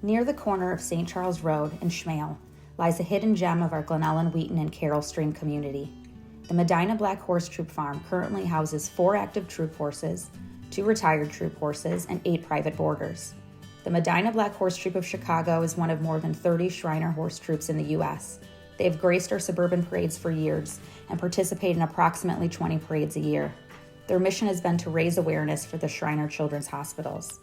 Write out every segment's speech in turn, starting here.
Near the corner of St. Charles Road and Schmale lies a hidden gem of our Glen Ellyn, and Carol stream community. The Medina Black Horse Troop Farm currently houses 4 active troop horses, 2 retired troop horses, and 8 private boarders. The Medina Black Horse Troop of Chicago is one of more than 30 Shriner horse troops in the U.S. They have graced our suburban parades for years and participate in approximately 20 parades a year. Their mission has been to raise awareness for the Shriner Children's Hospitals.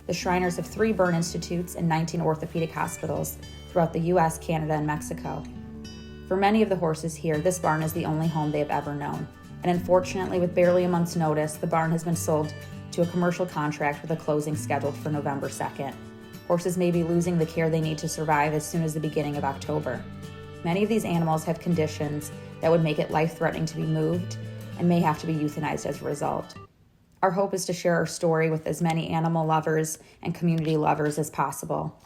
The Shriners have 3 burn institutes and 19 orthopedic hospitals throughout the U.S., Canada, and Mexico. For many of the horses here, this barn is the only home they have ever known. And unfortunately, with barely a month's notice, the barn has been sold to a commercial contract with a closing scheduled for November 2nd. Horses may be losing the care they need to survive as soon as the beginning of October. Many of these animals have conditions that would make it life-threatening to be moved and may have to be euthanized as a result. Our hope is to share our story with as many animal lovers and community lovers as possible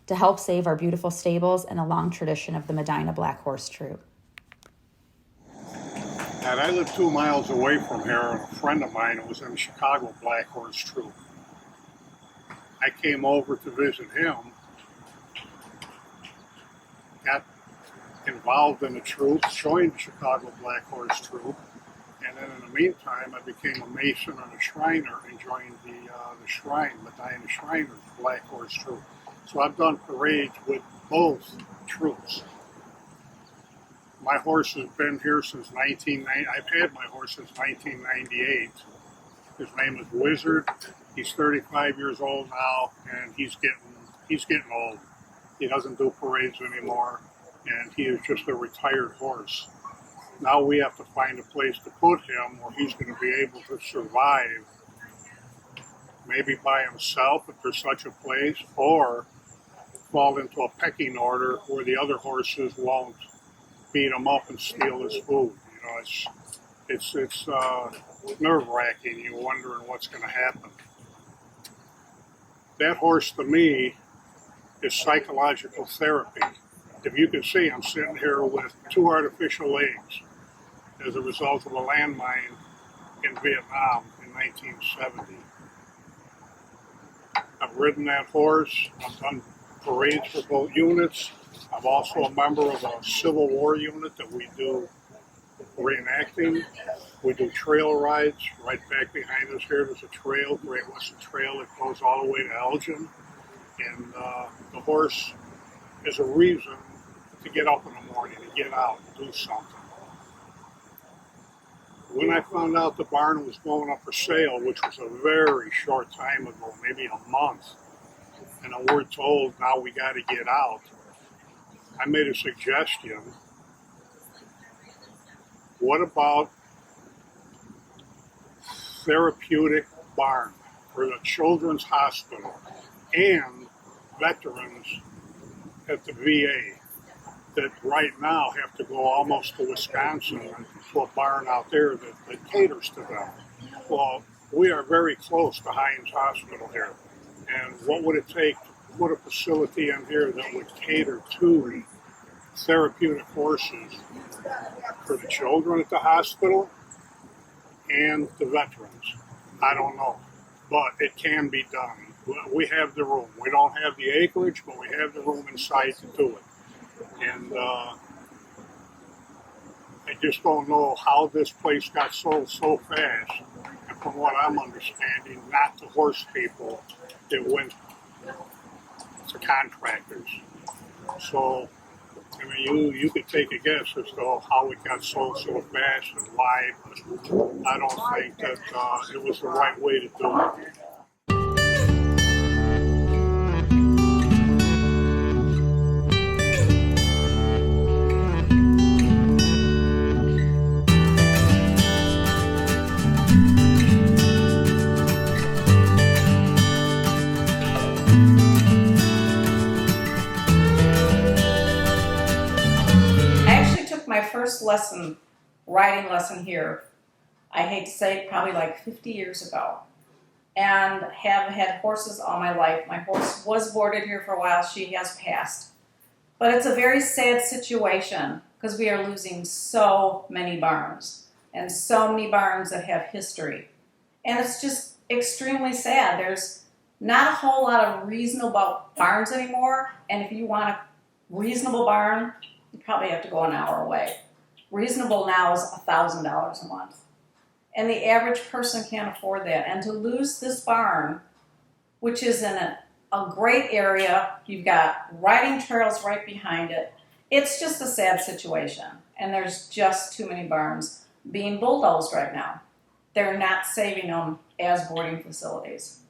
to help save our beautiful stables and a long tradition of the Medina Black Horse Troop. And I live 2 miles away from here, and a friend of mine was in the Chicago Black Horse Troop. I came over to visit him, got involved in the troop, joined the Chicago Black Horse Troop, and then in the meantime, I became a Mason and a Shriner and joined the Shrine, Medina Shriners Black Horse Troop. So I've done parades with both troops. My horse has been here since 1990. I've had my horse since 1998. His name is Wizard. He's 35 years old now, and he's getting old. He doesn't do parades anymore, and he is just a retired horse. Now we have to find a place to put him where he's going to be able to survive, maybe by himself if there's such a place, or fall into a pecking order where the other horses won't beat him up and steal his food. You know, it's nerve-wracking. You're wondering what's going to happen. That horse, to me, is psychological therapy. If you can see, I'm sitting here with 2 artificial legs as a result of a landmine in Vietnam in 1970. I've ridden that horse. I've done parades for both units. I'm also a member of a Civil War unit that we do reenacting. We do trail rides. Right back behind us here, there's a trail, Great Western Trail, that goes all the way to Elgin. And the horse is a reason to get up in the morning, to get out and do something. When I found out the barn was going up for sale, which was a very short time ago, maybe a month, and we're told now we got to get out, I made a suggestion. What about therapeutic barn for the Children's Hospital and veterans at the VA that right now have to go almost to Wisconsin to a barn out there that caters to them? Well, we are very close to Hines Hospital here. And what would it take to put a facility in here that would cater to therapeutic horses for the children at the hospital and the veterans? I don't know, but it can be done. We have the room. We don't have the acreage, but we have the room inside to do it. And I just don't know how this place got sold so fast. And from what I'm understanding, not to horse people, it went to contractors. So, I mean, you could take a guess as to how it got sold so fast and why, but I don't think that it was the right way to do it. My first riding lesson here, I hate to say it, probably like 50 years ago, and have had horses all my life. My horse was boarded here for a while. She has passed. But it's a very sad situation because we are losing so many barns and so many barns that have history. And it's just extremely sad. There's Not a whole lot of reasonable barns anymore, and if you want a reasonable barn, you probably have to go an hour away. Reasonable now is $1,000 a month. And the average person can't afford that. And to lose this barn, which is in a great area, you've got riding trails right behind it, it's just a sad situation. And there's just too many barns being bulldozed right now. They're not saving them as boarding facilities.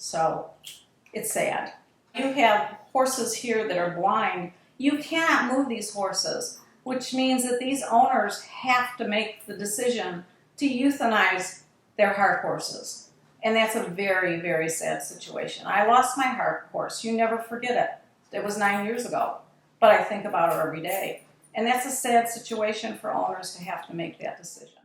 So it's sad. You have horses here that are blind. You cannot move these horses, which means that these owners have to make the decision to euthanize their heart horses. And that's a very, very sad situation. I lost my heart horse. You never forget it. It was 9 years ago. But I think about her every day. And that's a sad situation for owners to have to make that decision.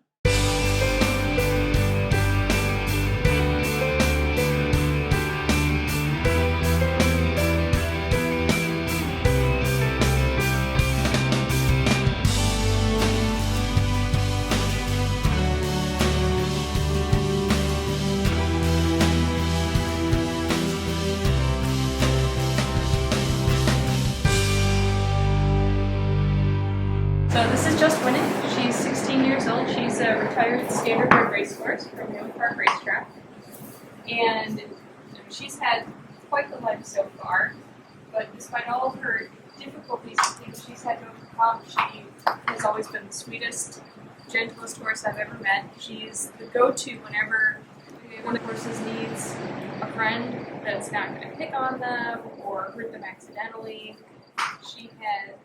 So this is just Winnie. She's 16 years old. She's a retired standardbred racehorse from New Park Racetrack. And she's had quite the life so far. But despite all of her difficulties and things she's had to overcome, she has always been the sweetest, gentlest horse I've ever met. She's the go-to whenever one of the horses needs a friend that's not going to pick on them or hurt them accidentally.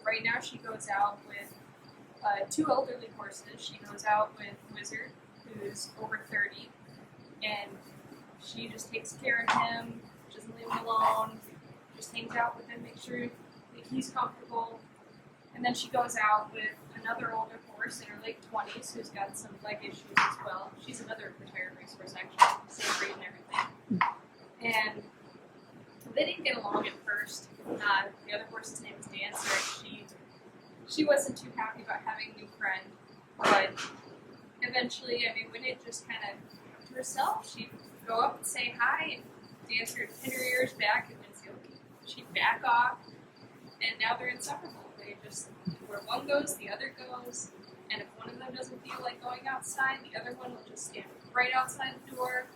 Right now she goes out with 2 elderly horses. She goes out with Wizard, who's over 30, and she just takes care of him, doesn't leave him alone, just hangs out with him, makes sure that he's comfortable. And then she goes out with another older horse in her late 20s who's got some leg issues as well. She's another retired racehorse, actually, same breed and everything. And they didn't get along at first. The other horse's name is Dancer. She wasn't too happy about having a new friend, but eventually, when it just kind of to herself, she'd go up and say hi, and Dancer would pin her ears back, and then she'd back off, and now they're inseparable. They just, where one goes, the other goes, and if one of them doesn't feel like going outside, the other one will just stand right outside the door,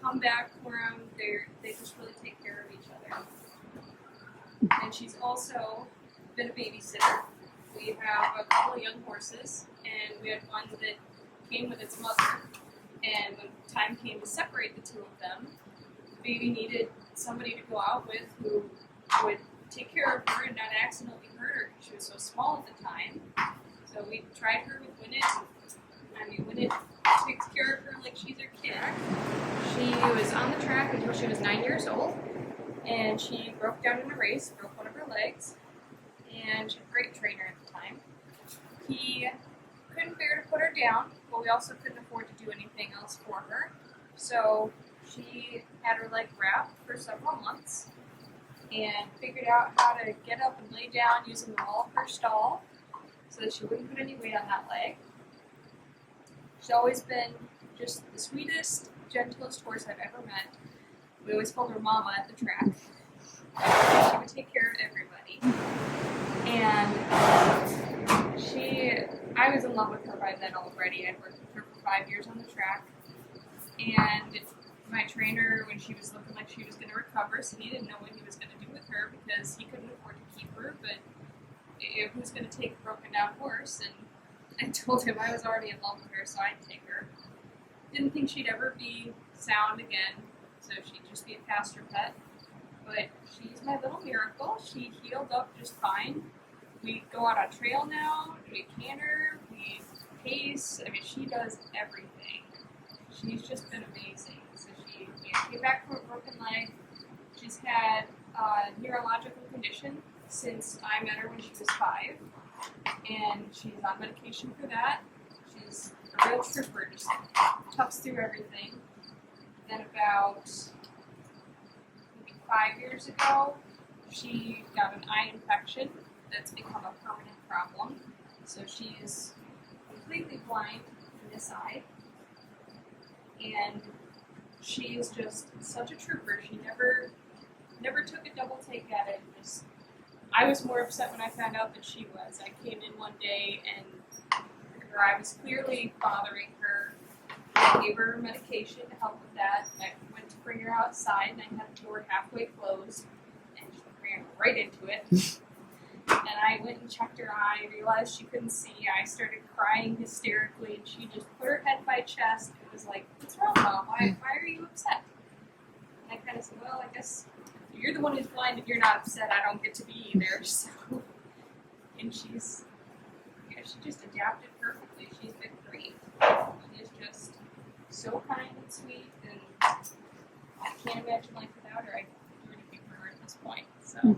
come back for them. They just really take care of each other. And she's also been a babysitter. We have a couple of young horses, and we had one that came with its mother, and when time came to separate the 2 of them, the baby needed somebody to go out with who would take care of her and not accidentally hurt her because she was so small at the time. So we tried her with Winnet. Winnet takes care of her like she's her kid. She was on the track until she was 9 years old, and she broke down in a race, broke one of her legs, and she had a great trainer at the time. He couldn't bear to put her down, but we also couldn't afford to do anything else for her. So she had her leg wrapped for several months and figured out how to get up and lay down using the wall of her stall so that she wouldn't put any weight on that leg. She's always been just the sweetest, gentlest horse I've ever met. We always called her Mama at the track. She would take care of everybody. And I was in love with her by then already. I'd worked with her for 5 years on the track. And my trainer, when she was looking like she was going to recover, so he didn't know what he was going to do with her because he couldn't afford to keep her, but who's going to take a broken down horse? And I told him I was already in love with her, so I'd take her. Didn't think she'd ever be sound again, so she'd just be a pasture pet. But she's my little miracle. She healed up just fine. We go out on trail now, we canter, we pace. She does everything. She's just been amazing. So she came back from a broken leg. She's had a neurological condition since I met her when she was 5. And she's on medication for that. She's a real trooper, just toughs through everything. Then about maybe 5 years ago, she got an eye infection that's become a permanent problem. So she's completely blind in this eye. And she is just such a trooper. She never took a double take at it. Just, I was more upset when I found out that she was. I came in one day and I was clearly bothering her. I gave her medication to help with that. I went to bring her outside and I had the door halfway closed and she ran right into it. And I went and checked her eye, realized she couldn't see. I started crying hysterically and she just put her head in my chest and was like, "What's wrong, Mom? Why are you upset?" And I kind of said, "Well, I guess you're the one who's blind and you're not upset. I don't get to be either." So, and she just adapted perfectly. She's been great. She is just so kind and sweet, and I can't imagine life without her. I can't do anything for her at this point. So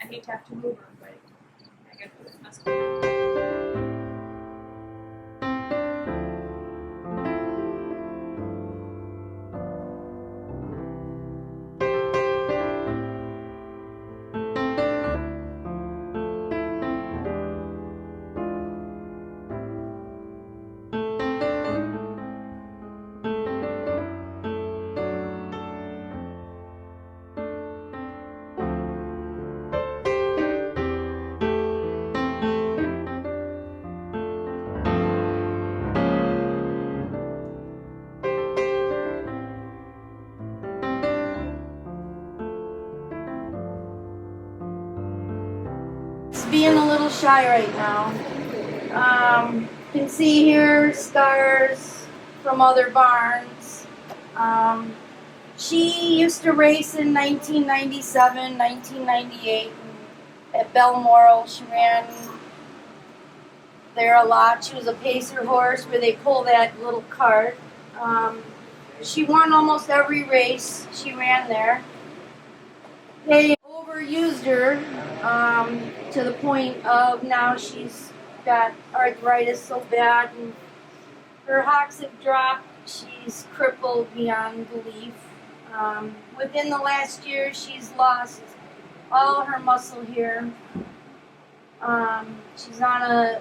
I hate to have to move her, but I gotta do what's best for her. Being a little shy right now. You can see here scars from other barns. She used to race in 1997, 1998 at Balmoral. She ran there a lot. She was a pacer horse where they pull that little cart. She won almost every race she ran there. They overused her to the point of now she's got arthritis so bad and her hocks have dropped. She's crippled beyond belief. Within the last year, she's lost all her muscle here. She's on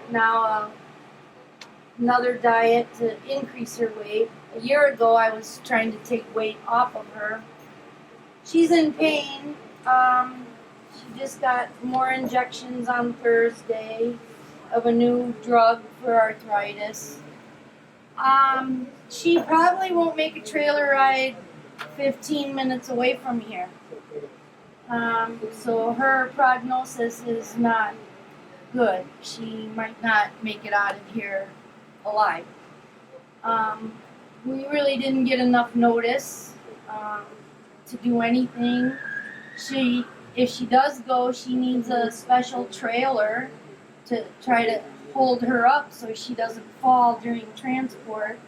another diet to increase her weight. A year ago, I was trying to take weight off of her. She's in pain. She just got more injections on Thursday of a new drug for arthritis. She probably won't make a trailer ride 15 minutes away from here. So her prognosis is not good. She might not make it out of here alive. We really didn't get enough notice to do anything. If she does go, she needs a special trailer to try to hold her up so she doesn't fall during transport.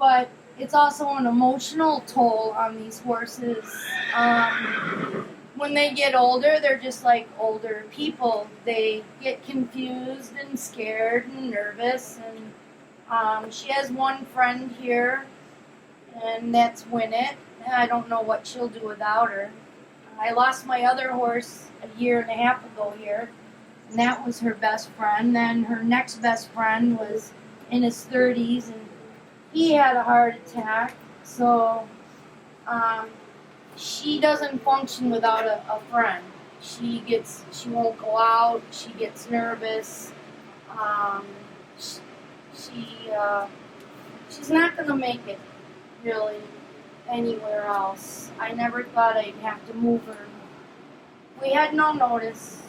But it's also an emotional toll on these horses. When they get older, they're just like older people. They get confused and scared and nervous. And she has one friend here, and that's Winnet. I don't know what she'll do without her. I lost my other horse a year and a half ago here, and that was her best friend. Then her next best friend was in his 30s, and he had a heart attack. So she doesn't function without a friend. She won't go out. She gets nervous. She's not gonna make it really anywhere else. I never thought I'd have to move her. We had no notice.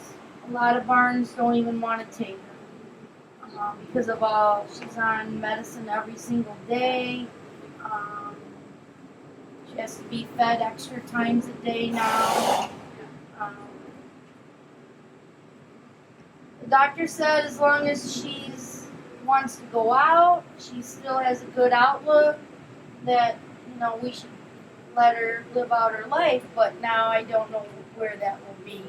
A lot of barns don't even want to take her because of she's on medicine every single day. She has to be fed extra times a day now. The doctor said as long as she wants to go out, she still has a good outlook, that we should let her live out her life, but now I don't know where that will be.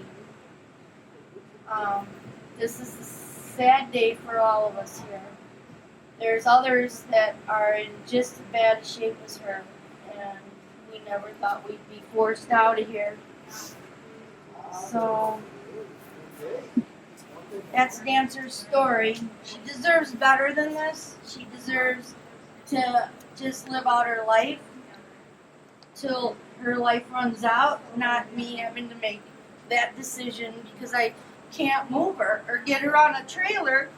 This is a sad day for all of us here. There's others that are in just as bad shape as her, and we never thought we'd be forced out of here. So that's Dancer's story. She deserves better than this. She deserves to just live out her life. till her life runs out, not me having to make that decision because I can't move her or get her on a trailer